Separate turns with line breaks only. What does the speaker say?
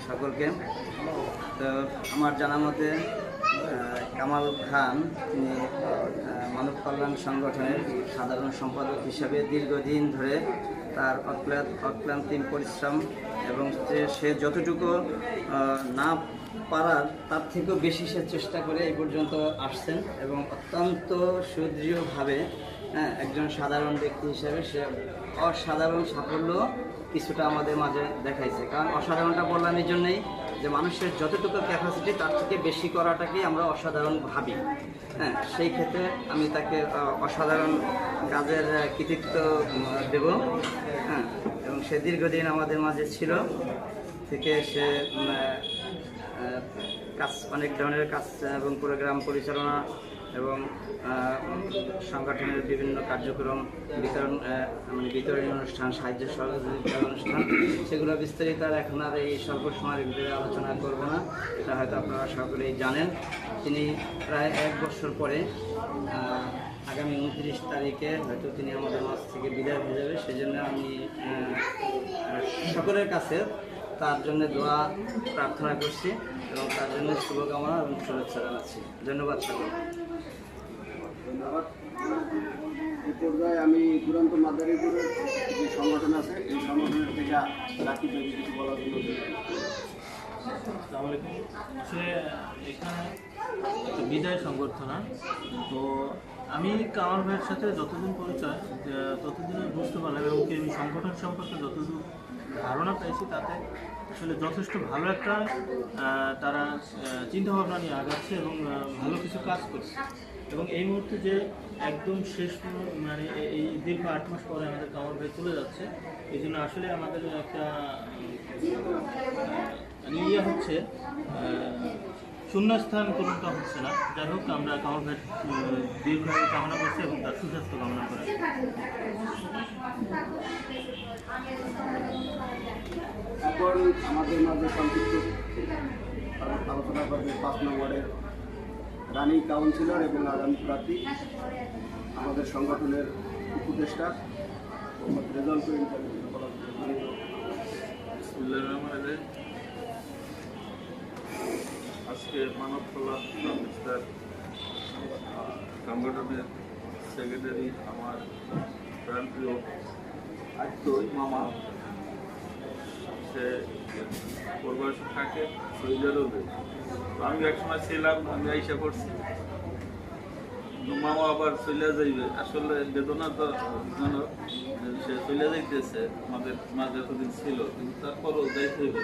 সকলকে। তো আমার জানা মতে কামাল খান তিনি মানব কল্যাণ সংগঠনের সাধারণ সম্পাদক হিসাবে দীর্ঘদিন ধরে তার অক্লান্তি পরিশ্রম এবং সে যতটুকু না পারার তার থেকেও বেশি সে চেষ্টা করে এই পর্যন্ত আসছেন এবং অত্যন্ত সুদৃঢ়ভাবে একজন সাধারণ ব্যক্তি হিসেবে সে অসাধারণ সাফল্য কিছুটা আমাদের মাঝে দেখাইছে। কারণ অসাধারণটা বললাম এই জন্যই যে মানুষের যতটুকু ক্যাপাসিটি তার থেকে বেশি করাটাকেই আমরা অসাধারণ ভাবি। সেই ক্ষেত্রে আমি তাকে অসাধারণ কাজের কৃতিত্ব দেব। এবং সে দীর্ঘদিন আমাদের মাঝে ছিল থেকে সে কাজ অনেক ধরনের কাজ এবং প্রোগ্রাম পরিচালনা এবং সংগঠনের বিভিন্ন কার্যক্রম বিতরণী অনুষ্ঠান, সাহায্য সহযোগিতার অনুষ্ঠান, সেগুলো বিস্তারিত আর এখন আর এই স্বল্প সময়ের ভিতরে আলোচনা করব না। এটা হয়তো আপনারা সকলেই জানেন। তিনি প্রায় 1 বছর পরে আগামী 29 তারিখে হয়তো তিনি আমাদের মাঝ থেকে বিদায় হয়ে যাবে। সেজন্য আমি সকলের কাছে তার জন্য দোয়া প্রার্থনা করছি এবং তার জন্য শুভকামনা এবং শুভেচ্ছা জানাচ্ছি। ধন্যবাদ সকল।
ধন্যবাদ। এই পর্যায়ে আমি দুরন্ত মাদারীপুরের যে সংগঠন আছে এই সংগঠনের থেকে রাখি যদি কিছু বলার জন্য।
আসসালামু আলাইকুম। সে এখানে একটা বিদায় সংবর্ধনা। তো আমি কামাল ভাইয়ের সাথে যতদিন পরিচয় ততদিনে বুঝতে পারলাম এবং কি আমি সংগঠন সম্পর্কে যতদূর ধারণা পেয়েছি তাতে আসলে যথেষ্ট ভালো একটা তারা চিন্তাভাবনা নিয়ে আগাচ্ছে এবং ভালো কিছু কাজ করছে। এবং এই মুহূর্তে যে একদম শেষ মানে এই দীর্ঘ 8 মাস পরে আমাদের কামাল ভাই চলে যাচ্ছে, এই জন্য আসলে আমাদের একটা ইয়ে হচ্ছে শূন্যস্থান পূরণটা হচ্ছে না। যাই হোক, আমরা কামাল ভাইয়ের দীর্ঘায়ু কামনা করছি এবং তার সুস্বাস্থ্য কামনা করি।
এখন আমাদের মাঝে সংক্ষিপ্ত আলোচনা করবে 5 নম্বরের রানিং কাউন্সিলর এবং আগামী প্রার্থী আমাদের সংগঠনের উপদেষ্টা মোহাম্মদ রেজাউল করিম।
আজকে মানব কল্যাণ সংস্থার সংগঠনের সেক্রেটারি আমার প্রাণপ্রিয় আত্মই মামা, সে প্রবাসী থাকে সৌদি আরবে। আমি একসময় ছিলাম, আমি আইসা করছি, মামা আবার চলে যাইবে। আসলে বেদনা তো জনক, সে চলে যাইতেছে, আমাদের মাঝে এতদিন ছিল, কিন্তু তারপরও যাইতে হইবে।